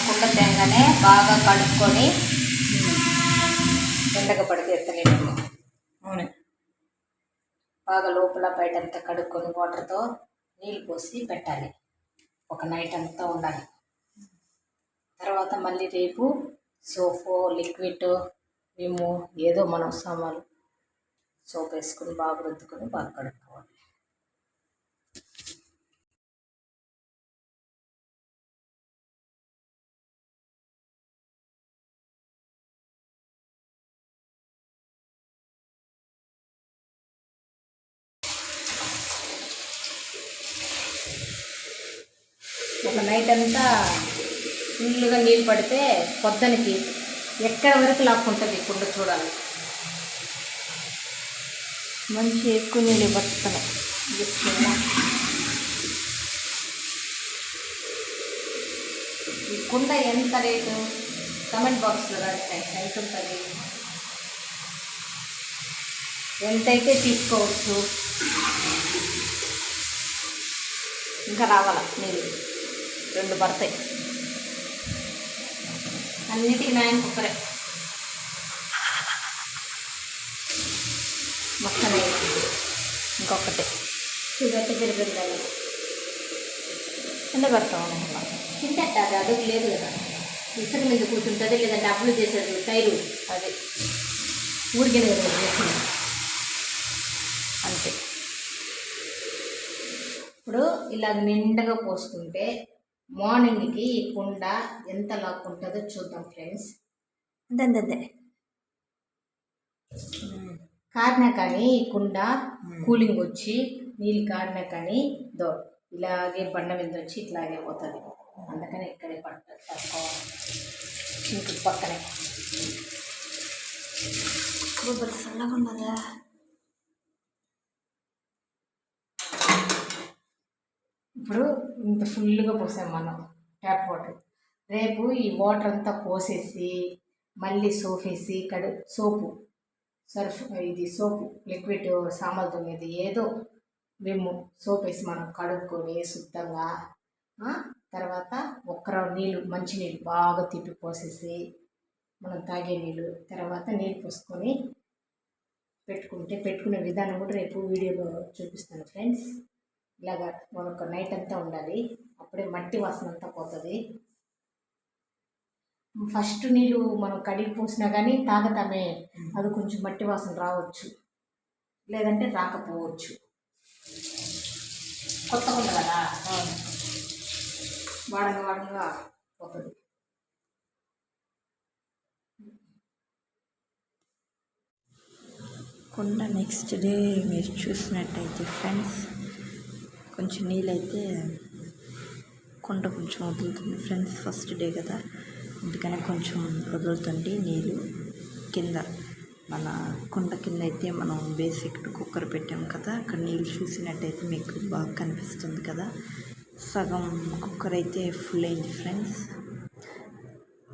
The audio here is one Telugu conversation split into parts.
కుండ తేగానే బాగా కడుక్కొని ఎండగా పడితే ఎత్తలేము. అవును, బాగా లోపల బయట అంతా కడుక్కొని వాటర్తో నీళ్ళు పోసి పెట్టాలి. ఒక నైట్ అంతా ఉండాలి. తర్వాత మళ్ళీ రేపు సోఫో లిక్విడ్ విము ఏదో మనం సామాన్లు సోప్ వేసుకొని బాగా రుద్దుకొని బాగా కడుక్కోవాలి. ఒక నైట్ అంతా ఫుల్గా నీళ్ళు పడితే పొద్దునకి ఎక్కడ వరకు లాక్కుంటుంది కుండ చూడాలి. మంచి ఎక్కువ నీళ్ళు పడుతున్నాయి. ఈ కుండ ఎంత రేటు కమెంట్ బాక్స్లో రాస్తాయి. ఎంత ఉంటుంది, ఎంతైతే తీసుకోవచ్చు. ఇంకా రావాల నీళ్ళు 2 పడతాయి. అన్నిటికీ నాయన కుక్కరే మొత్తం ఇంకొకటి చూపెట్టి తిరిగిద్దాన్ని ఎండ పెడతాం. తింటే అది అడుగు లేదు కదా, ఇసుక మీద కూర్చుంటుంది. లేదంటే అప్పులు చేసేది టైరు అది ఊరికిన చేసింది అంతే. ఇప్పుడు ఇలా నిండగా పోసుకుంటే మార్నింగ్కి ఈ కుండ ఎంత లాక్కుంటుందో చూద్దాం ఫ్రెండ్స్. అంతే కారినా కానీ ఈ కుండ కూలింగ్ వచ్చి నీళ్ళు కారినా కానీ ఇలాగే బండ మీద వచ్చి ఇట్లాగే పోతుంది. అందుకని ఇక్కడే పట్టుకోవాలి. ఇంక పక్కనే చల్లగా ఉన్నదా. ఇప్పుడు ఇంత ఫుల్గా పోసాం మనం ట్యాప్ వాటర్. రేపు ఈ వాటర్ అంతా పోసేసి మళ్ళీ సోప్ వేసి సోపు సర్ఫ్ ఇది సోపు లిక్విడ్ సామాన్లతో మీద ఏదో మేము సోప్ వేసి మనం కడుక్కొని శుద్ధంగా తర్వాత నీళ్ళు మంచి నీళ్ళు బాగా తిప్పి పోసేసి మనం తాగే నీళ్ళు తర్వాత నీళ్ళు పోసుకొని పెట్టుకునే విధానం కూడా రేపు వీడియోలో చూపిస్తాను ఫ్రెండ్స్. ఇలాగా మనొక నైట్ అంతా ఉండాలి. అప్పుడే మట్టి వాసన అంతా పోతుంది. ఫస్ట్ నీళ్ళు మనం కడిగి పోసినా కానీ తాగతామే అది కొంచెం మట్టి వాసన రావచ్చు, లేదంటే రాకపోవచ్చు. కొత్తగా ఉంది కదా, వాడంగా పోతుంది. కుండ నెక్స్ట్ డే మీరు చూసినట్టయితే ఫ్రెండ్స్ కొంచెం నీళ్ళైతే కుండ కొంచెం వదులుతుంది ఫ్రెండ్స్. ఫస్ట్ డే కదా, అందుకని కొంచెం వదులుతుంది నీళ్ళు. కింద మన కుండ కింద అయితే మనం బేసిక్ కుక్కర్ పెట్టాం కదా, అక్కడ నీళ్ళు చూసినట్టయితే మీకు బాగా కనిపిస్తుంది కదా. సగం కుక్కర్ అయితే ఫుల్ అయింది ఫ్రెండ్స్.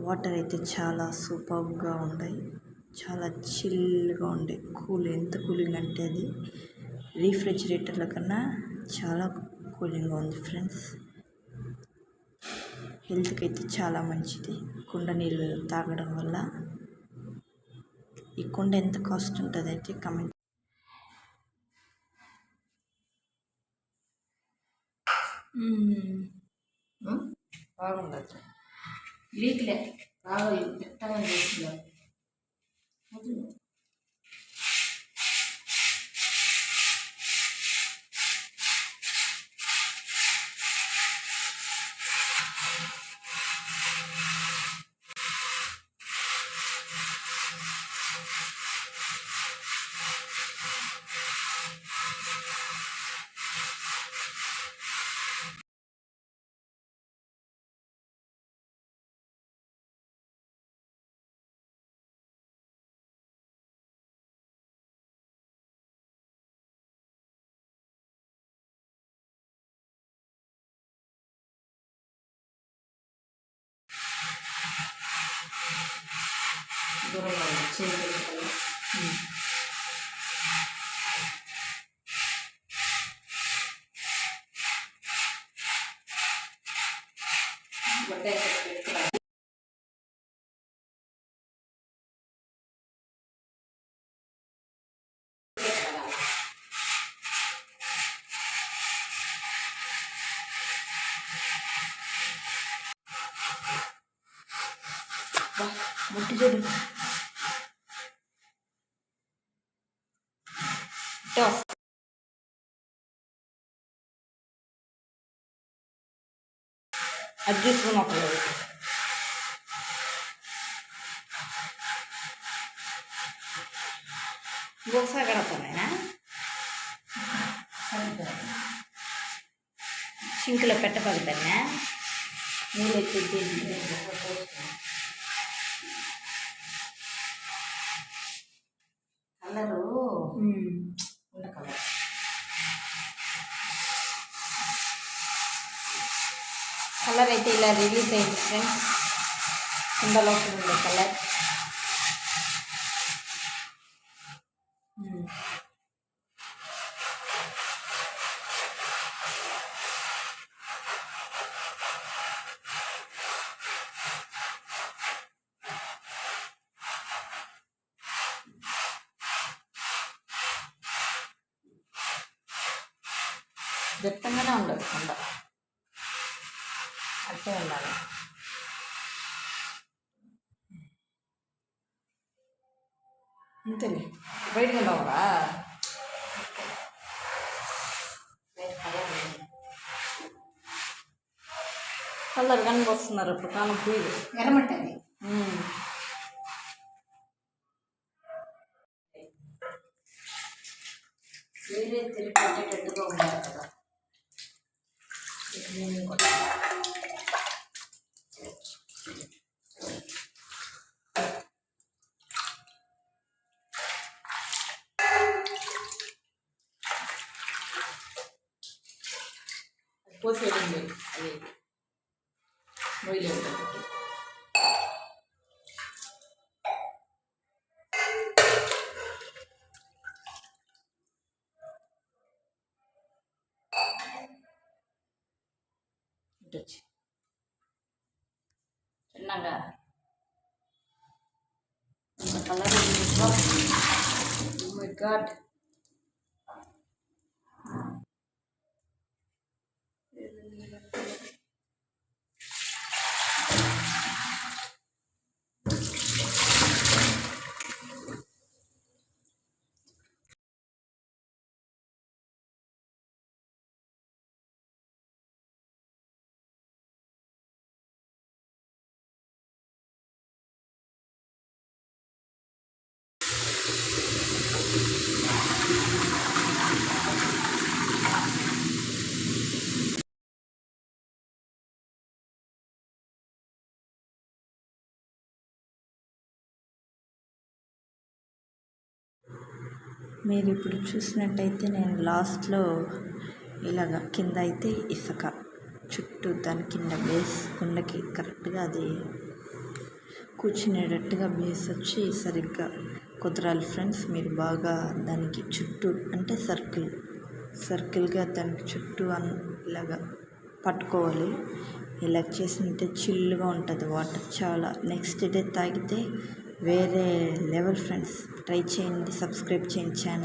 వాటర్ అయితే చాలా సూపర్గా ఉన్నాయి, చాలా చిల్గా ఉండే ఎంత కూలింగ్ అంటే అది రీఫ్రిజిరేటర్ల కన్నా చాలా కూలింగ్గా ఉంది ఫ్రెండ్స్. హెల్త్కి అయితే చాలా మంచిది కుండ నీళ్ళు తాగడం వల్ల. ఈ కుండ ఎంత కాస్ట్ ఉంటుంది అయితే కమెంట్. బాగుండదు లీక్లే బాగా పెట్టగా చేస్తున్నారు. దూరంగా చేయి ముట్టి చూడు అది చూసుకుని ఒకలేదు ఇంకొకసారి కడతానైనా సింక్లో పెట్టబడతానే నీళ్ళు ఎత్తి కలరు ఉన్న కలర్ కలర్ అయితే ఇలా రిలీజ్ అయింది ఫ్రెండ్స్ కుండలో ఉండే కలర్ దట్టంగానే ఉండదు కుండ అట్టే ఉండాలి. అంతేలే బయటకు ఉండవరా కలర్ కనిపిస్తున్నారు ఇప్పుడు కాలం పూలు ఎర్రమట్టది వేరే తిరిగి పెట్టేటట్టుగా ఉండాలి కదా. పోసేయండి అది మొయ్యలేదు వచ్చి చిన్నగా కలర్ మై గాడ్ మీరు ఇప్పుడు చూసినట్టయితే నేను లాస్ట్లో ఇలాగ కింద అయితే ఇసుక చుట్టూ దాని కింద బేస్ కుండకి కరెక్ట్గా అది కూర్చునేటట్టుగా బేస్ వచ్చి సరిగ్గా కుదరాలి ఫ్రెండ్స్. మీరు బాగా దానికి చుట్టూ అంటే సర్కిల్గా దానికి చుట్టూ ఇలాగా పట్టుకోవాలి. ఇలా చేసినట్టే చిల్లుగా ఉంటుంది వాటర్ చాలా. నెక్స్ట్ డే తాగితే వేరే లెవెల్ ఫ్రెండ్స్. ట్రై చేయండి, సబ్స్క్రైబ్ చేయండి ఛానల్.